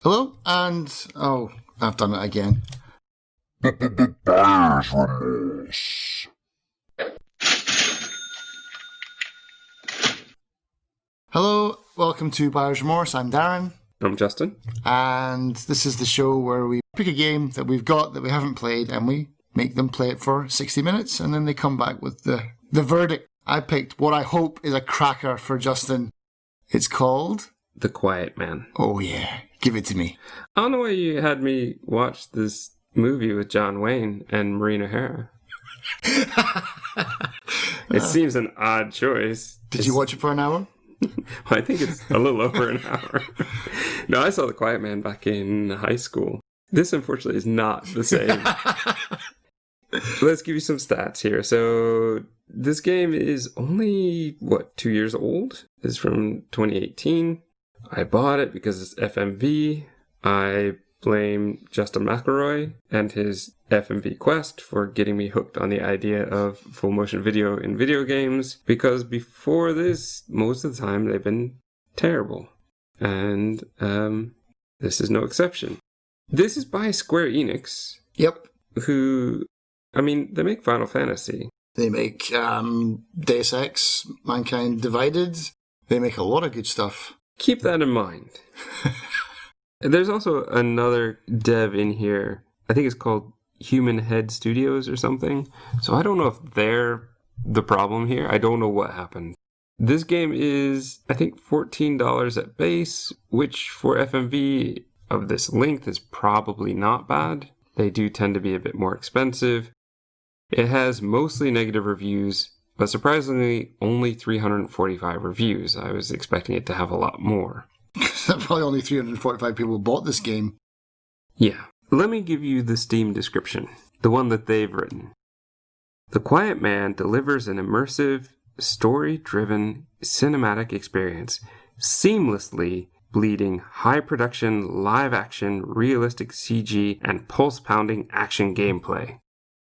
Hello, and I've done it again. Buyer's remorse. Hello, welcome to Buyer's Remorse. I'm Darren, I'm Justin. and this is the show where we pick a game that we've got that we haven't played, and we make them play it for 60 minutes, and then they come back with the verdict. I picked what I hope is a cracker for Justin. It's called The Quiet Man. Oh yeah, give it to me. I don't know why you had me watch this movie with John Wayne and Maureen O'Hara. It seems an odd choice. Did you watch it for an hour? I think it's a little over an hour. No, I saw The Quiet Man back in high school. This, unfortunately, is not the same. Let's give you some stats here. So, this game is only, 2 years old? It's from 2018. I bought it because it's FMV. I blame Justin McElroy and his FMV quest for getting me hooked on the idea of full motion video in video games, because before this, most of the time they've been terrible. And this is no exception. This is by Square Enix. Yep. Who, they make Final Fantasy. They make Deus Ex, Mankind Divided. They make a lot of good stuff. Keep that in mind. There's also another dev in here. I think it's called Human Head Studios or something. So I don't know if they're the problem here. I don't know what happened. This game is, I think, $14 at base, which for FMV of this length is probably not bad. They do tend to be a bit more expensive. It has mostly negative reviews, but surprisingly only 345 reviews. I was expecting it to have a lot more. Probably only 345 people bought this game. Yeah. Let me give you the Steam description, the one that they've written. The Quiet Man delivers an immersive, story-driven cinematic experience, seamlessly bleeding high-production, live-action, realistic CG, and pulse-pounding action gameplay.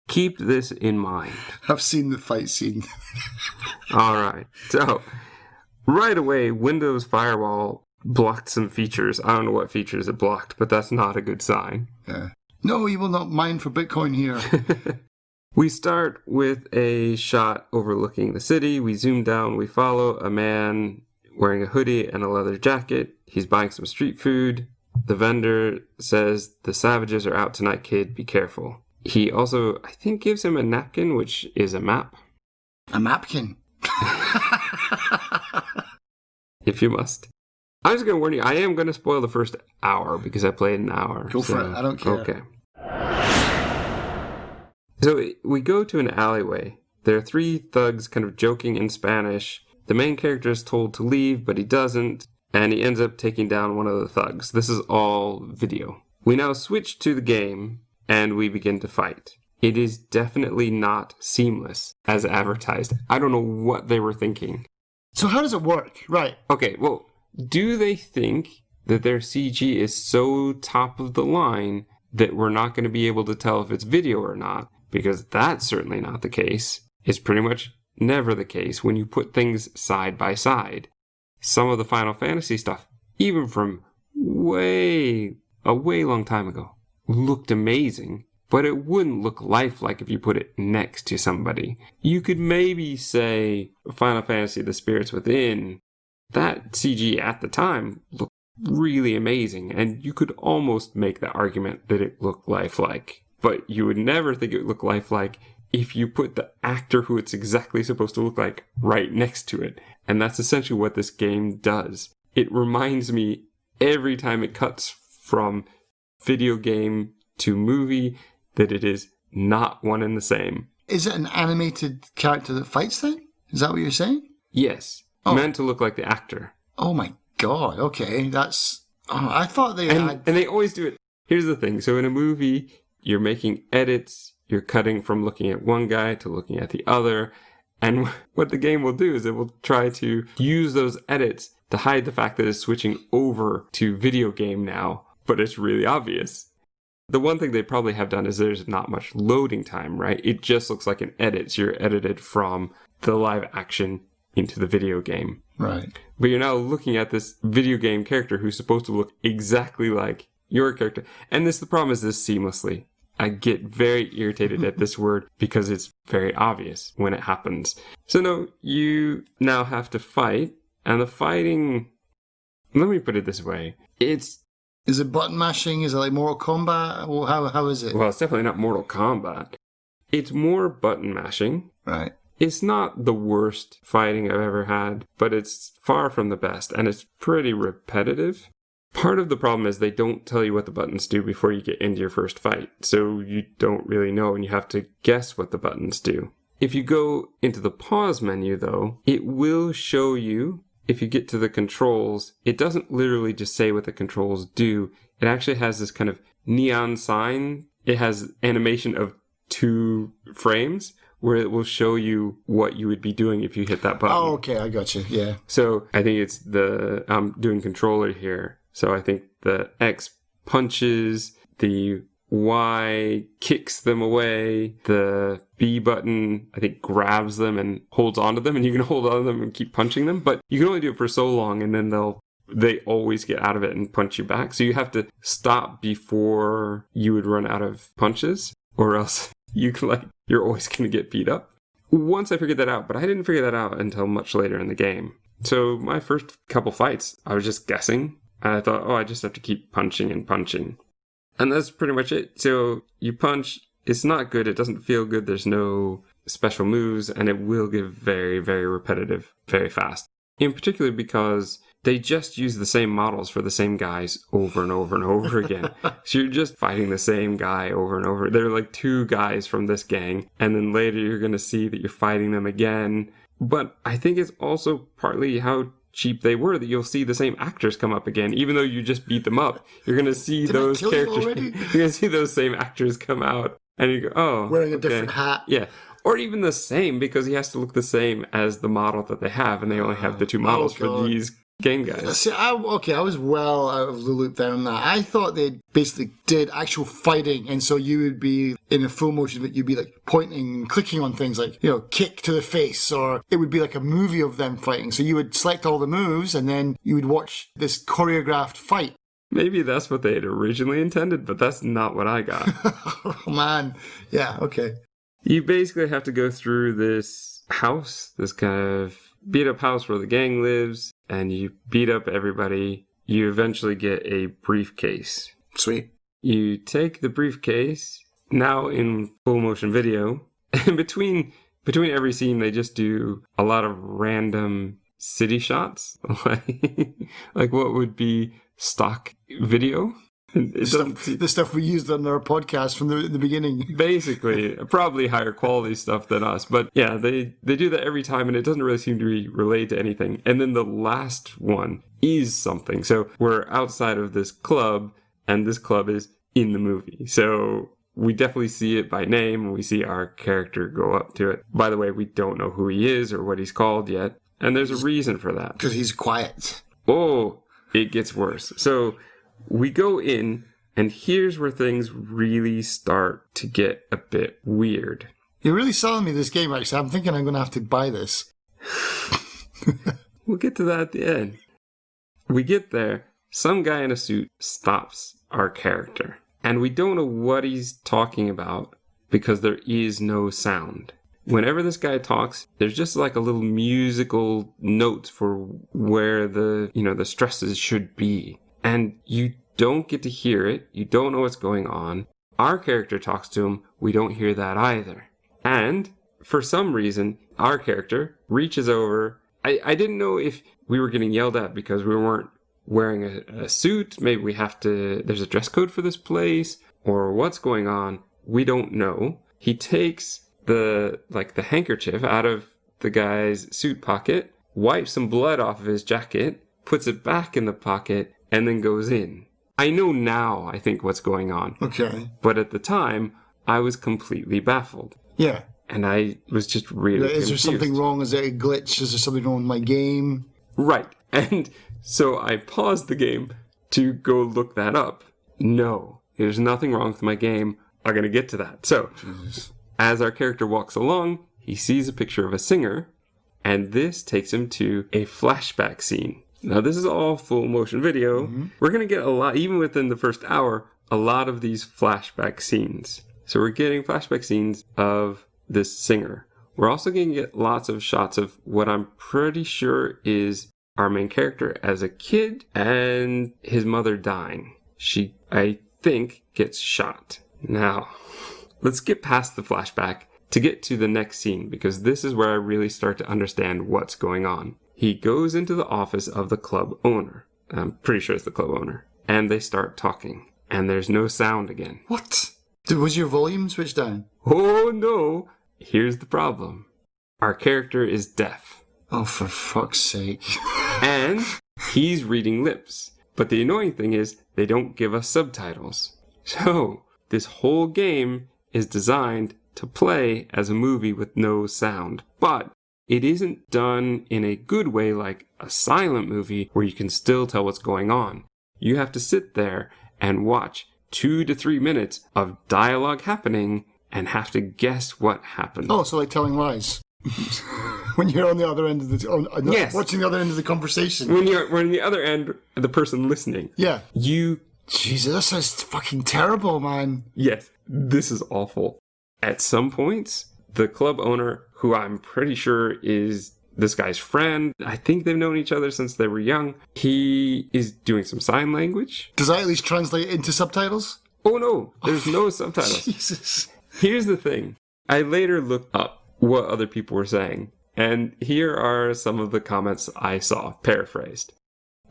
Keep this in mind. I've seen the fight scene. All right. So, right away, Windows Firewall blocked some features. I don't know what features it blocked, but that's not a good sign. Yeah. No, you will not mine for Bitcoin here. We start with a shot overlooking the city. We zoom down. We follow a man wearing a hoodie and a leather jacket. He's buying some street food. The vendor says, "The savages are out tonight, kid. Be careful." He also, I think, gives him a napkin, which is a map. A mapkin. If you must. I'm just going to warn you, I am going to spoil the first hour because I played an hour. Go for it. I don't care. Okay. So we go to an alleyway. There are three thugs kind of joking in Spanish. The main character is told to leave, but he doesn't. And he ends up taking down one of the thugs. This is all video. We now switch to the game, and we begin to fight. It is definitely not seamless as advertised. I don't know what they were thinking. So how does it work? Right. Okay, well, do they think that their CG is so top of the line that we're not going to be able to tell if it's video or not? Because that's certainly not the case. It's pretty much never the case when you put things side by side. Some of the Final Fantasy stuff, even from a way long time ago, looked amazing, but it wouldn't look lifelike if you put it next to somebody. You could maybe say Final Fantasy The Spirits Within, that CG at the time looked really amazing, and you could almost make the argument that it looked lifelike. But you would never think it would look lifelike if you put the actor who it's exactly supposed to look like right next to it. And that's essentially what this game does. It reminds me every time it cuts from video game to movie that it is not one and the same. Is it an animated character that fights then? Is that what you're saying? Yes. Oh. Meant to look like the actor. Oh my god, okay. That's... Oh, I thought they had... And they always do it. Here's the thing. So in a movie, you're making edits. You're cutting from looking at one guy to looking at the other. And what the game will do is it will try to use those edits to hide the fact that it's switching over to video game now. But it's really obvious. The one thing they probably have done is there's not much loading time, right? It just looks like an edit. So you're edited from the live action into the video game. Right. But you're now looking at this video game character who's supposed to look exactly like your character. And the problem is this seamlessly. I get very irritated at this word because it's very obvious when it happens. So no, you now have to fight, and the fighting, let me put it this way, is it button mashing? Is it like Mortal Kombat? Well, how is it? Well, it's definitely not Mortal Kombat. It's more button mashing. Right. It's not the worst fighting I've ever had, but it's far from the best, and it's pretty repetitive. Part of the problem is they don't tell you what the buttons do before you get into your first fight, so you don't really know, and you have to guess what the buttons do. If you go into the pause menu, though, it will show you, if you get to the controls, it doesn't literally just say what the controls do. It actually has this kind of neon sign. It has animation of 2 frames, where it will show you what you would be doing if you hit that button. Oh, okay, I got you, yeah. So I think it's I'm doing controller here. So I think the X punches, the Y kicks them away, the B button, I think, grabs them and holds onto them, and you can hold on to them and keep punching them, but you can only do it for so long, and then they always get out of it and punch you back. So you have to stop before you would run out of punches, or else you're always going to get beat up. Once I figured that out, but I didn't figure that out until much later in the game. So my first couple fights, I was just guessing. And I thought, I just have to keep punching and punching. And that's pretty much it. So you punch, it's not good, it doesn't feel good, there's no special moves, and it will get very, very repetitive, very fast. In particular because they just use the same models for the same guys over and over and over again. So you're just fighting the same guy over and over. There are like 2 guys from this gang, and then later you're going to see that you're fighting them again. But I think it's also partly how cheap they were that you'll see the same actors come up again, even though you just beat them up. You're going to see those characters. You're going to see those same actors come out, and you go, wearing a different hat. Yeah. Or even the same, because he has to look the same as the model that they have, and they only have the 2 models for these game guys. See, I was well out of the loop there on that. I thought they basically did actual fighting, and so you would be in a full motion, but you'd be like pointing and clicking on things like, kick to the face, or it would be like a movie of them fighting. So you would select all the moves, and then you would watch this choreographed fight. Maybe that's what they had originally intended, but that's not what I got. Oh, man. Yeah, okay. You basically have to go through this house, this kind of beat-up house where the gang lives, and you beat up everybody. You eventually get a briefcase. Sweet. You take the briefcase, now in full motion video, and between every scene they just do a lot of random city shots, like what would be stock video. The stuff we used on our podcast from the beginning. Basically, probably higher quality stuff than us. But yeah, they do that every time, and it doesn't really seem to be related to anything. And then the last one is something. So we're outside of this club, and this club is in the movie. So we definitely see it by name, and we see our character go up to it. By the way, we don't know who he is or what he's called yet. And there's a reason for that. Because he's quiet. Oh, it gets worse. So we go in, and here's where things really start to get a bit weird. You're really selling me this game, actually. I'm thinking I'm going to have to buy this. We'll get to that at the end. We get there, some guy in a suit stops our character, and we don't know what he's talking about because there is no sound. Whenever this guy talks, there's just like a little musical note for where the stresses should be. And you don't get to hear it. You don't know what's going on. Our character talks to him. We don't hear that either. And for some reason, our character reaches over. I didn't know if we were getting yelled at because we weren't wearing a suit. Maybe there's a dress code for this place, or what's going on. We don't know. He takes the handkerchief out of the guy's suit pocket, wipes some blood off of his jacket, puts it back in the pocket, and then goes in. I know now, I think, what's going on. Okay. But at the time, I was completely baffled. Yeah. And I was just really confused. Is there something wrong? Is there a glitch? Is there something wrong with my game? Right. And so I paused the game to go look that up. No, there's nothing wrong with my game. I'm going to get to that. So, as our character walks along, he sees a picture of a singer, And this takes him to a flashback scene. Now, this is all full motion video. We're going to get a lot, even within the first hour, a lot of these flashback scenes. So we're getting flashback scenes of this singer. We're also going to get lots of shots of what I'm pretty sure is our main character as a kid and his mother dying. She, I think, gets shot. Now, let's get past the flashback to get to the next scene, because this is where I really start to understand what's going on. He goes into the office of the club owner. I'm pretty sure it's the club owner. And they start talking. And there's no sound again. What? Was your volume switched down? Oh no! Here's the problem. Our character is deaf. Oh, for fuck's sake. And he's reading lips. But the annoying thing is, they don't give us subtitles. So, this whole game is designed to play as a movie with no sound. But it isn't done in a good way like a silent movie where you can still tell what's going on. You have to sit there and watch 2 to 3 minutes of dialogue happening and have to guess what happened. Oh, so like telling lies. When you're on the other end of the... Yes. Watching the other end of the conversation. When you're on the other end, the person listening. Yeah. You... Jesus, that sounds fucking terrible, man. Yes, this is awful. At some points, the club owner, who I'm pretty sure is this guy's friend, I think they've known each other since they were young, he is doing some sign language. Does that at least translate into subtitles? Oh no, there's no subtitles. Jesus. Here's the thing. I later looked up what other people were saying, and here are some of the comments I saw, paraphrased.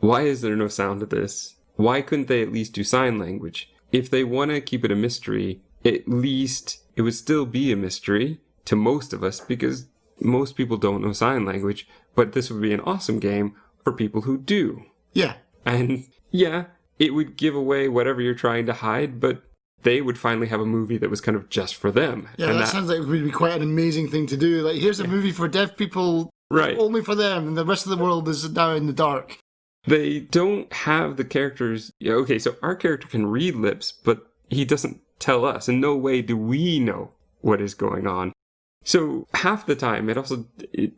Why is there no sound to this? Why couldn't they at least do sign language? If they want to keep it a mystery, at least it would still be a mystery to most of us, because most people don't know sign language, but this would be an awesome game for people who do. Yeah. And yeah, it would give away whatever you're trying to hide, but they would finally have a movie that was kind of just for them. Yeah, and that sounds like it would be quite an amazing thing to do. Like, here's a movie for deaf people, right, only for them, and the rest of the world is now in the dark. They don't have the characters... Okay, so our character can read lips, but he doesn't tell us. In no way do we know what is going on. So half the time, it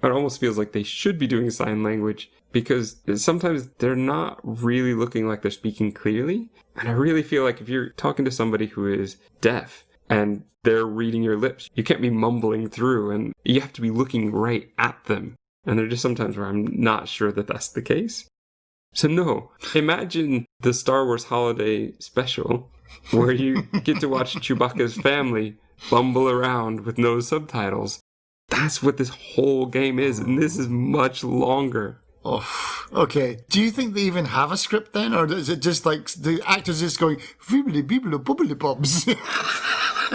almost feels like they should be doing sign language, because sometimes they're not really looking like they're speaking clearly. And I really feel like if you're talking to somebody who is deaf and they're reading your lips, you can't be mumbling through, and you have to be looking right at them. And there are just sometimes where I'm not sure that that's the case. So no, imagine the Star Wars Holiday Special where you get to watch Chewbacca's family bumble around with no subtitles. That's what this whole game is, and this is much longer. Oh, okay. Do you think they even have a script then, or is it just like the actors just going "Fibbly bibbly bubbly bobs"?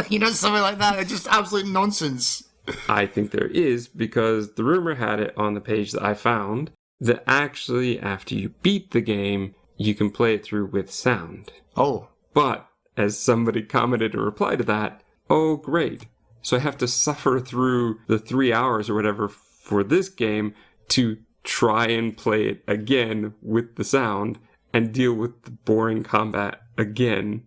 You know, something like that. It's just absolute nonsense. I think there is, because the rumor had it on the page that I found that actually after you beat the game, you can play it through with sound. Oh. But, as somebody commented in reply to that, oh great, so I have to suffer through the 3 hours or whatever for this game to try and play it again with the sound and deal with the boring combat again.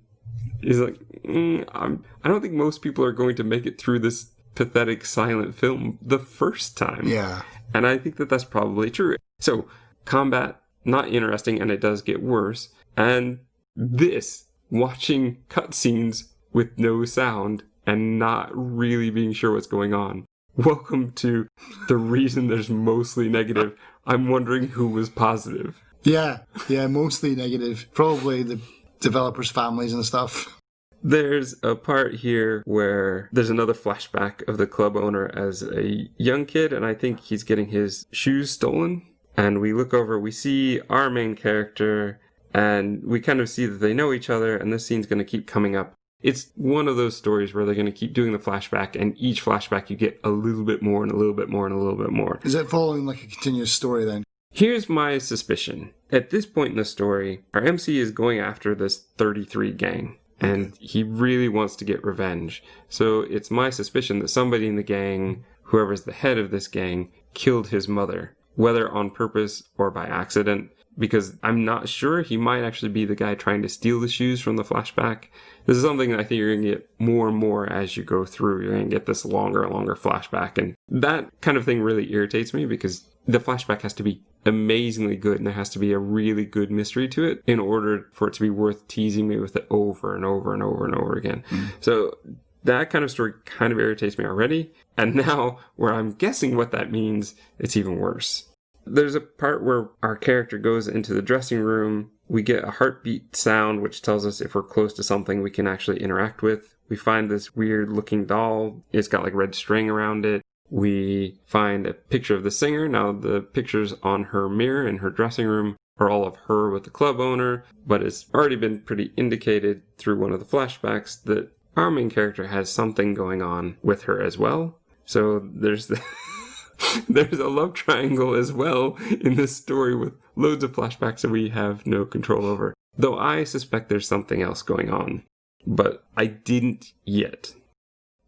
Is like, I don't think most people are going to make it through this pathetic silent film the first time. Yeah. And I think that that's probably true. So, combat, not interesting, and it does get worse. And this, watching cutscenes with no sound and not really being sure what's going on. Welcome to the reason there's mostly negative. I'm wondering who was positive. Yeah, mostly negative. Probably the developers' families and stuff. There's a part here where there's another flashback of the club owner as a young kid, and I think he's getting his shoes stolen. And we look over, we see our main character, and we kind of see that they know each other, and this scene's going to keep coming up. It's one of those stories where they're going to keep doing the flashback, and each flashback you get a little bit more and a little bit more and a little bit more. Is it following like a continuous story then? Here's my suspicion. At this point in the story, our MC is going after this 33 gang, and he really wants to get revenge. So it's my suspicion that somebody in the gang, whoever's the head of this gang, killed his mother, whether on purpose or by accident. because I'm not sure. He might actually be the guy trying to steal the shoes from the flashback. This is something that I think you're going to get more and more as you go through. You're going to get this longer and longer flashback. And that kind of thing really irritates me because the flashback has to be amazingly good and there has to be a really good mystery to it in order for it to be worth teasing me with it over and over and over and over again. So that kind of story kind of irritates me already. And now where I'm guessing what that means, it's even worse. There's a part where our character goes into the dressing room. We get a heartbeat sound, which tells us if we're close to something we can actually interact with. We find this weird looking doll. It's got like red string around it. We find a picture of the singer. Now the pictures on her mirror in her dressing room are all of her with the club owner, but it's already been pretty indicated through one of the flashbacks that our main character has something going on with her as well. So there's there's a love triangle as well in this story with loads of flashbacks that we have no control over. Though I suspect there's something else going on, but I didn't yet.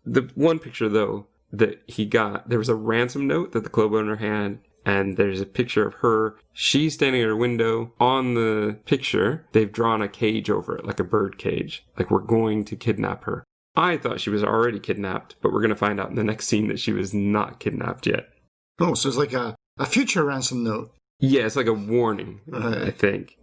The one picture though that he got, there was a ransom note that the club owner had, and there's a picture of her. She's standing at her window. On the picture, they've drawn a cage over it, like a bird cage. Like, we're going to kidnap her. I thought she was already kidnapped, but we're going to find out in the next scene that she was not kidnapped yet. Oh, so it's like a future ransom note. Yeah, it's like a warning, I think.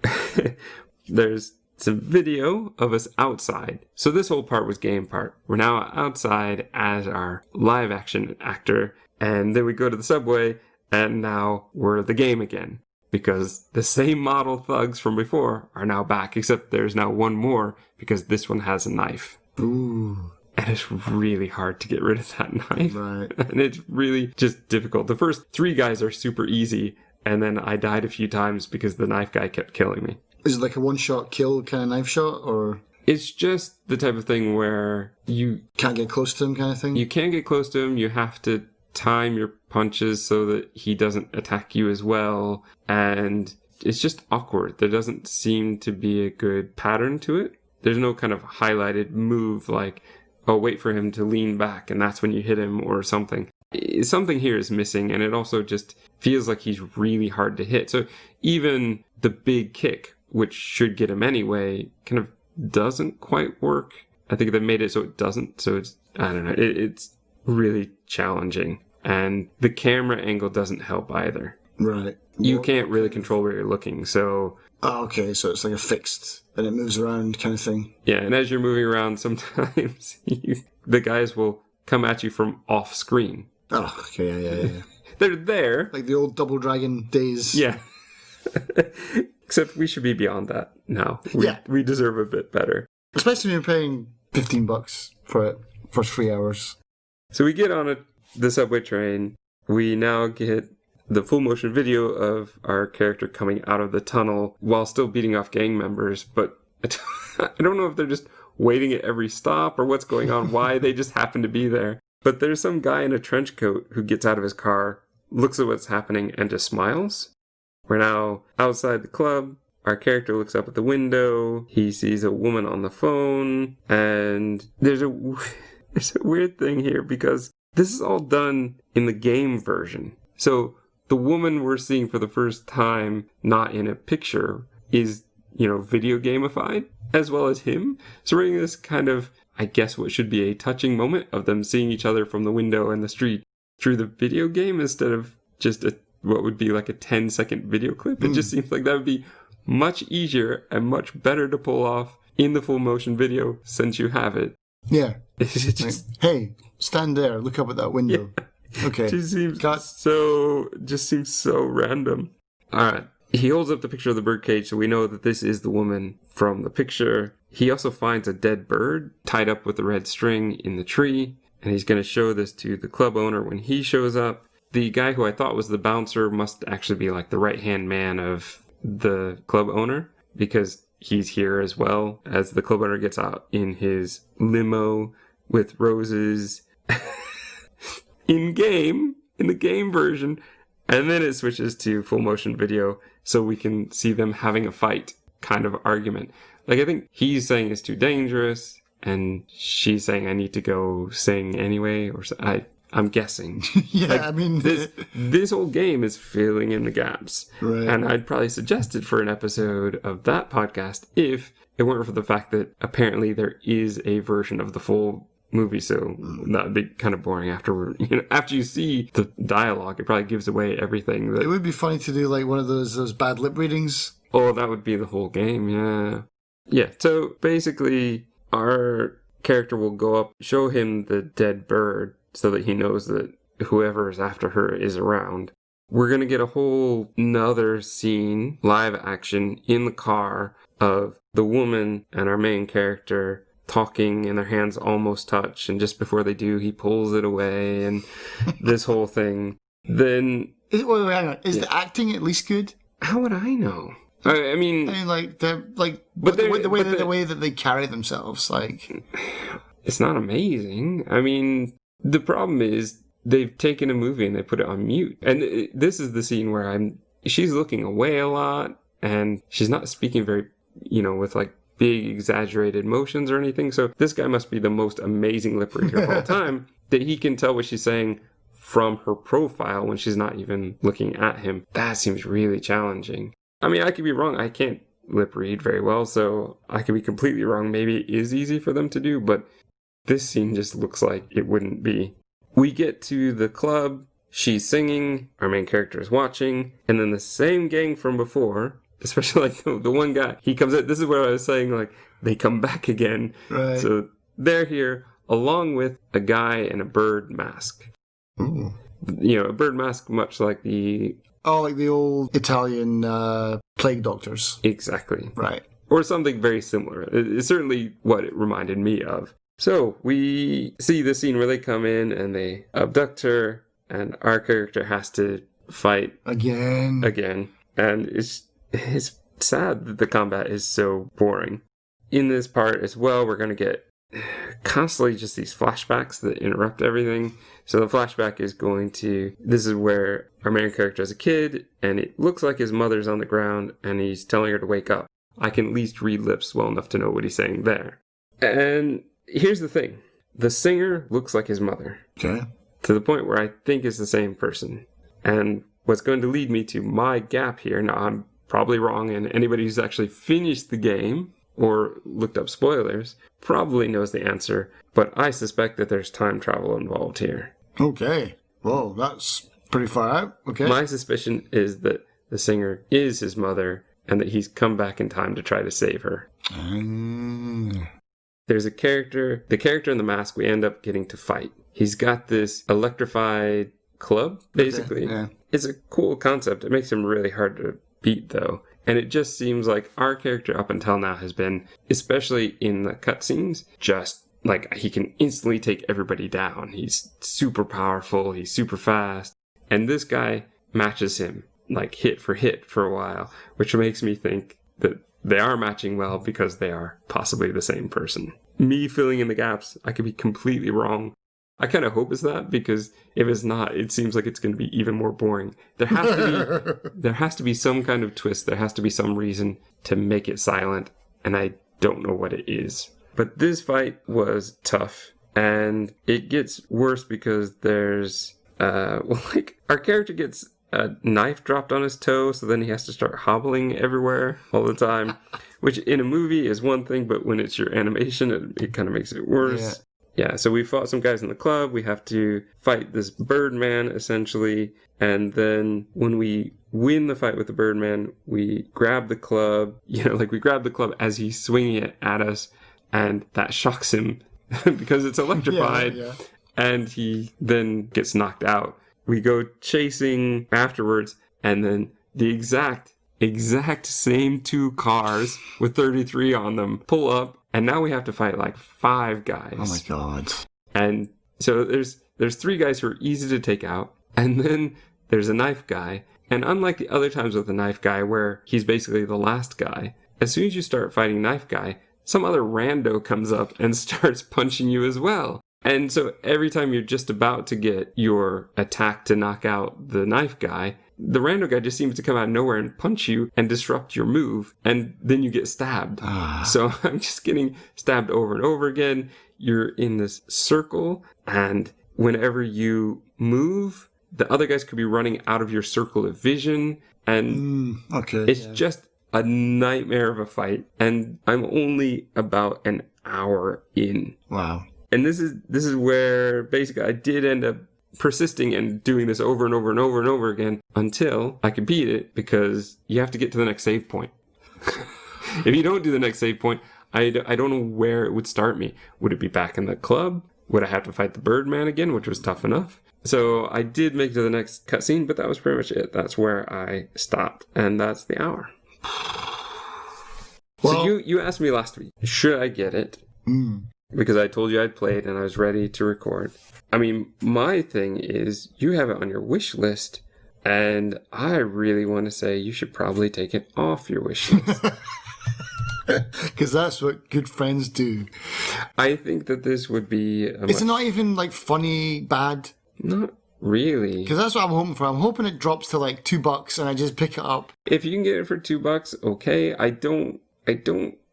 There's some video of us outside. So this whole part was game part. We're now outside as our live action actor, and then we go to the subway, and now we're the game again. Because the same model thugs from before are now back, except there's now one more, because this one has a knife. Ooh. And it's really hard to get rid of that knife. Right. And it's really just difficult. The first 3 guys are super easy, and then I died a few times because the knife guy kept killing me. Is it like a one-shot kill kind of knife shot, or...? It's just the type of thing where you... Can't get close to him kind of thing? You can't get close to him. You have to time your punches so that he doesn't attack you as well. And it's just awkward. There doesn't seem to be a good pattern to it. There's no kind of highlighted move like, oh, wait for him to lean back and that's when you hit him or something. Something here is missing, and it also just feels like he's really hard to hit. So even the big kick, which should get him anyway, kind of doesn't quite work. I think they made it so it doesn't. So it's, I don't know, it's really challenging. And the camera angle doesn't help either. Right. You can't really control where you're looking, so... Oh, okay, so it's like a fixed, and it moves around kind of thing. Yeah, and as you're moving around, sometimes the guys will come at you from off screen. Oh, okay, yeah. They're there. Like the old Double Dragon days. Yeah. Except we should be beyond that now. We deserve a bit better. Especially when you're paying $15 for it for 3 hours. So we get on the subway train. We now get the full motion video of our character coming out of the tunnel while still beating off gang members. But I don't know if they're just waiting at every stop or what's going on, why they just happen to be there. But there's some guy in a trench coat who gets out of his car, looks at what's happening, and just smiles. We're now outside the club. Our character looks up at the window. He sees a woman on the phone. And there's a weird thing here because this is all done in the game version. So the woman we're seeing for the first time, not in a picture, is, video gamified, as well as him. So we're getting this kind of, I guess what should be a touching moment of them seeing each other from the window in the street through the video game instead of just what would be like a 10-second video clip. It just seems like that would be much easier and much better to pull off in the full motion video since you have it. Yeah. It's just, hey, stand there, look up at that window. Yeah. Okay. It just seems so random. All right. He holds up the picture of the birdcage, so we know that this is the woman from the picture. He also finds a dead bird tied up with a red string in the tree, and he's going to show this to the club owner when he shows up. The guy who I thought was the bouncer must actually be like the right-hand man of the club owner, because he's here as well as the club owner gets out in his limo with roses in the game version. And then it switches to full motion video so we can see them having a fight kind of argument. Like, I think he's saying it's too dangerous and she's saying I need to go sing anyway, or so. I'm guessing. Yeah, Like, I mean... this whole game is filling in the gaps. Right. And I'd probably suggest it for an episode of that podcast if it weren't for the fact that apparently there is a version of the full movie, so that would be kind of boring after after you see the dialogue. It probably gives away everything. It would be funny to do like one of those bad lip readings. Oh, that would be the whole game, yeah. Yeah, so basically our character will go up, show him the dead bird so that he knows that whoever is after her is around. We're going to get a whole nother scene, live action, in the car of the woman and our main character talking and their hands almost touch, and just before they do, he pulls it away, and this whole thing. Then... Wait, hang on. Is the acting at least good? How would I know? I mean, like, the way that they carry themselves, like... It's not amazing. I mean, the problem is they've taken a movie and they put it on mute. And this is the scene where she's looking away a lot, and she's not speaking very, with like big exaggerated motions or anything. So this guy must be the most amazing lip reader of all time, that he can tell what she's saying from her profile when she's not even looking at him. That seems really challenging. I mean, I could be wrong. I can't lip read very well, so I could be completely wrong. Maybe it is easy for them to do, but this scene just looks like it wouldn't be. We get to the club. She's singing. Our main character is watching. And then the same gang from before, especially like the one guy, he comes in. This is where I was saying, like, they come back again. Right. So they're here along with a guy in a bird mask. Ooh. A bird mask much like the... Oh, like the old Italian plague doctors. Exactly. Right. Or something very similar. It's certainly what it reminded me of. So we see the scene where they come in and they abduct her, and our character has to fight again. And it's sad that the combat is so boring. In this part as well, we're going to get constantly just these flashbacks that interrupt everything. So the flashback is this is where our main character is a kid, and it looks like his mother's on the ground, and he's telling her to wake up. I can at least read lips well enough to know what he's saying there. And here's the thing. The singer looks like his mother. Okay. To the point where I think it's the same person. And what's going to lead me to my gap here, now I'm probably wrong, and anybody who's actually finished the game or looked up spoilers probably knows the answer, but I suspect that there's time travel involved here. Okay. Well, that's pretty far out. Okay. My suspicion is that the singer is his mother and that he's come back in time to try to save her. There's the character in the mask we end up getting to fight. He's got this electrified club, basically. Okay, yeah. It's a cool concept. It makes him really hard to beat, though. And it just seems like our character up until now has been, especially in the cutscenes, just like he can instantly take everybody down. He's super powerful. He's super fast. And this guy matches him, like hit for a while, which makes me think that they are matching well because they are possibly the same person. Me filling in the gaps, I could be completely wrong. I kind of hope it's that, because if it's not, it seems like it's going to be even more boring. There has to be some kind of twist. There has to be some reason to make it silent, and I don't know what it is. But this fight was tough, and it gets worse because there's our character gets a knife dropped on his toe, so then he has to start hobbling everywhere all the time, which in a movie is one thing, but when it's your animation, it kind of makes it worse. Yeah, so we fought some guys in the club. We have to fight this Birdman, essentially. And then when we win the fight with the Birdman, we grab the club. We grab the club as he's swinging it at us. And that shocks him because it's electrified. Yeah. And he then gets knocked out. We go chasing afterwards. And then the exact same two cars with 33 on them pull up. And now we have to fight like 5 guys. Oh my god. And so there's 3 guys who are easy to take out. And then there's a knife guy. And unlike the other times with the knife guy where he's basically the last guy, as soon as you start fighting knife guy, some other rando comes up and starts punching you as well. And so every time you're just about to get your attack to knock out the knife guy, the rando guy just seems to come out of nowhere and punch you and disrupt your move, and then you get stabbed. So I'm just getting stabbed over and over again. You're in this circle, and whenever you move, the other guys could be running out of your circle of vision. And it's just a nightmare of a fight. And I'm only about an hour in. Wow. And this is where basically I did end up persisting and doing this over and over and over and over again until I could beat it, because you have to get to the next save point. If you don't do the next save point, I don't know where it would start me. Would it be back in the club? Would I have to fight the Birdman again, which was tough enough? So I did make it to the next cutscene, but that was pretty much it. That's where I stopped, and that's the hour. Well, so you asked me last week, should I get it? Because I told you I'd played and I was ready to record. I mean, my thing is, you have it on your wish list, and I really want to say you should probably take it off your wish list. Because that's what good friends do. I think that this would be... Is it not even like funny bad? Not really. Because that's what I'm hoping for. I'm hoping it drops to like $2 and I just pick it up. If you can get it for $2, okay. I don't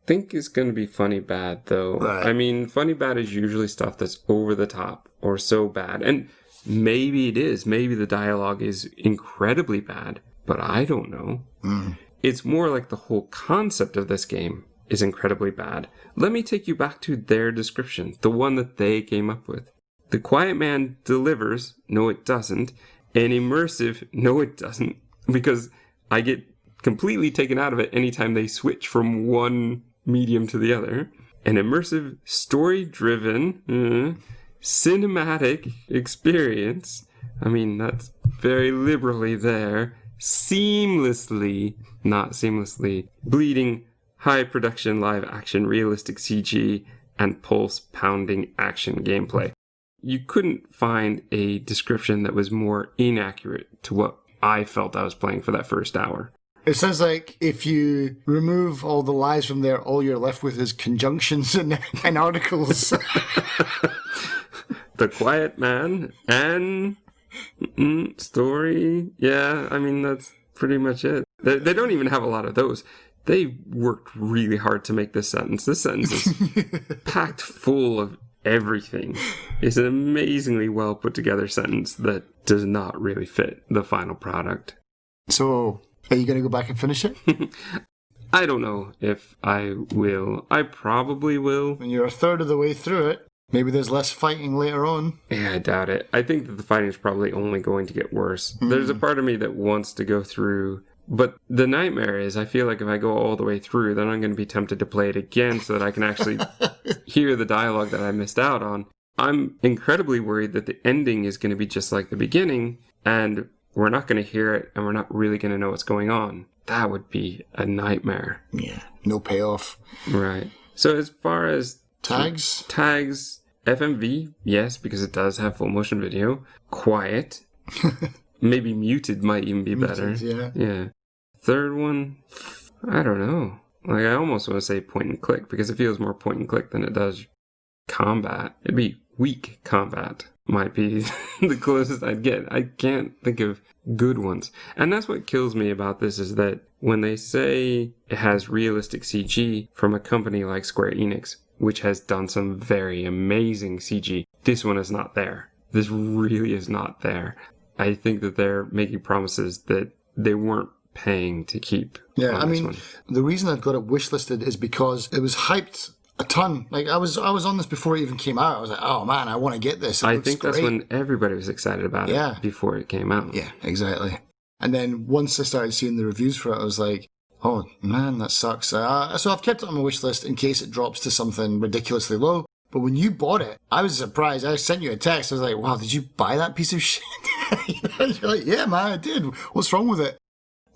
think it's going to be funny bad, though. Right. I mean, funny bad is usually stuff that's over the top or so bad. And maybe it is. Maybe the dialogue is incredibly bad, but I don't know. It's more like the whole concept of this game is incredibly bad. Let me take you back to their description, the one that they came up with. The Quiet Man delivers, no it doesn't, and immersive, no it doesn't, because I get completely taken out of it anytime they switch from one medium to the other. An immersive, story-driven, cinematic experience. I mean, that's very liberally there. Seamlessly, not seamlessly, bleeding, high production live action, realistic CG, and pulse-pounding action gameplay. You couldn't find a description that was more inaccurate to what I felt I was playing for that first hour. It sounds like if you remove all the lies from there, all you're left with is conjunctions and articles. The Quiet Man and story. Yeah, I mean, that's pretty much it. They don't even have a lot of those. They worked really hard to make this sentence. This sentence is packed full of everything. It's an amazingly well put together sentence that does not really fit the final product. So, are you going to go back and finish it? I don't know if I will. I probably will. When you're a third of the way through it, maybe there's less fighting later on. Yeah, I doubt it. I think that the fighting is probably only going to get worse. There's a part of me that wants to go through, but the nightmare is I feel like if I go all the way through, then I'm going to be tempted to play it again so that I can actually hear the dialogue that I missed out on. I'm incredibly worried that the ending is going to be just like the beginning, and we're not going to hear it, and we're not really going to know what's going on. That would be a nightmare. Yeah, no payoff. Right. So as far as Tags, FMV, yes, because it does have full motion video. Quiet. Maybe muted might even be better. Yeah. Third one, I don't know. Like, I almost want to say point and click, because it feels more point and click than it does combat. It'd be weak combat. Might be the closest I'd get. I can't think of good ones. And that's what kills me about this, is that when they say it has realistic CG from a company like Square Enix, which has done some very amazing CG, this one is not there. This really is not there. I think that they're making promises that they weren't paying to keep. Yeah, I mean, the reason I've got it wishlisted is because it was hyped a ton. Like, I was on this before it even came out. I was like, oh man, I want to get this. I think that's when everybody was excited about it before it came out. Yeah, exactly. And then once I started seeing the reviews for it, I was like, oh man, that sucks. So I've kept it on my wish list in case it drops to something ridiculously low. But when you bought it, I was surprised. I sent you a text. I was like, wow, did you buy that piece of shit? You're like, yeah, man, I did. What's wrong with it?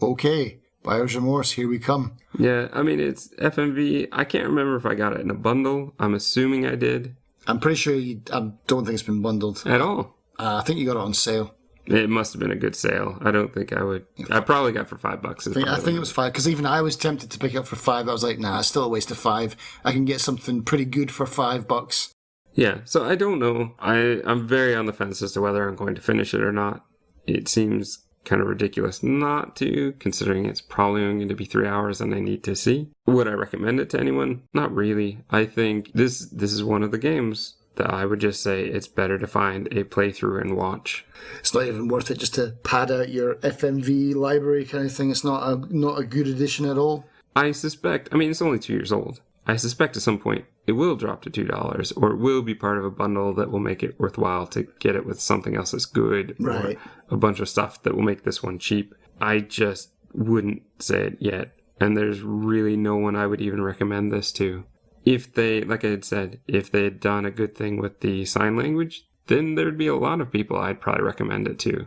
Okay, buyer's remorse, here we come. Yeah, I mean, it's FMV. I can't remember if I got it in a bundle. I'm assuming I did. I'm pretty sure I don't think it's been bundled. At all? I think you got it on sale. It must have been a good sale. I don't think I would. I probably got it for $5. I think it was $5, because even I was tempted to pick it up for $5. I was like, nah, it's still a waste of $5. I can get something pretty good for $5. Yeah, so I don't know. I'm very on the fence as to whether I'm going to finish it or not. It seems kind of ridiculous not to, considering it's probably only going to be 3 hours and I need to see. Would I recommend it to anyone? Not really. I think this is one of the games I would just say it's better to find a playthrough and watch. It's not even worth it just to pad out your FMV library kind of thing. It's not a good edition at all. I suspect, I mean, it's only 2 years old. I suspect at some point it will drop to $2, or it will be part of a bundle that will make it worthwhile to get it with something else that's good, right, or a bunch of stuff that will make this one cheap. I just wouldn't say it yet, and there's really no one I would even recommend this to. If they, like I had said, if they had done a good thing with the sign language, then there'd be a lot of people I'd probably recommend it to.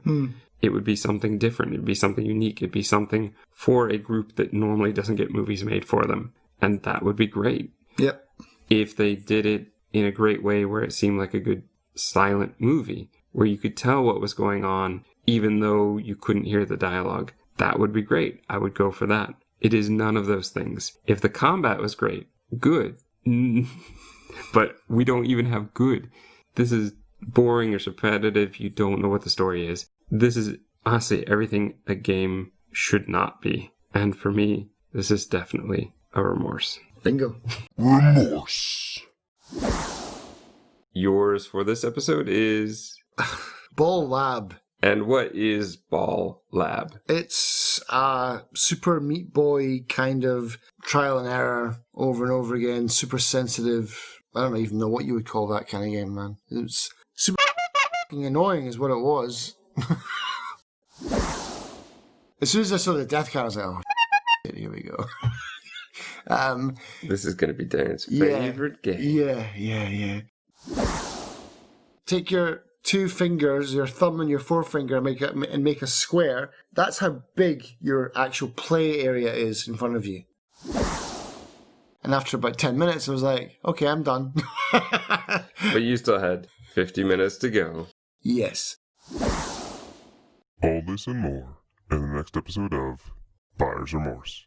It would be something different. It'd be something unique. It'd be something for a group that normally doesn't get movies made for them. And that would be great. Yep. If they did it in a great way where it seemed like a good silent movie, where you could tell what was going on, even though you couldn't hear the dialogue, that would be great. I would go for that. It is none of those things. If the combat was great, good. But we don't even have good. This is boring or repetitive. You don't know what the story is. This is honestly everything a game should not be. And for me, this is definitely a Remorse. Bingo. Remorse. Yours for this episode is Ball Lab. And what is Ball Lab? It's a Super Meat Boy kind of trial and error over and over again. Super sensitive. I don't even know what you would call that kind of game, man. It was super annoying is what it was. As soon as I saw the death count, I was like, oh, here we go. This is going to be Darren's favorite game. Yeah. Take your two fingers, your thumb and your forefinger, and make a square. That's how big your actual play area is in front of you. And after about 10 minutes, I was like, okay, I'm done. But you still had 50 minutes to go. Yes. All this and more in the next episode of Buyer's Remorse.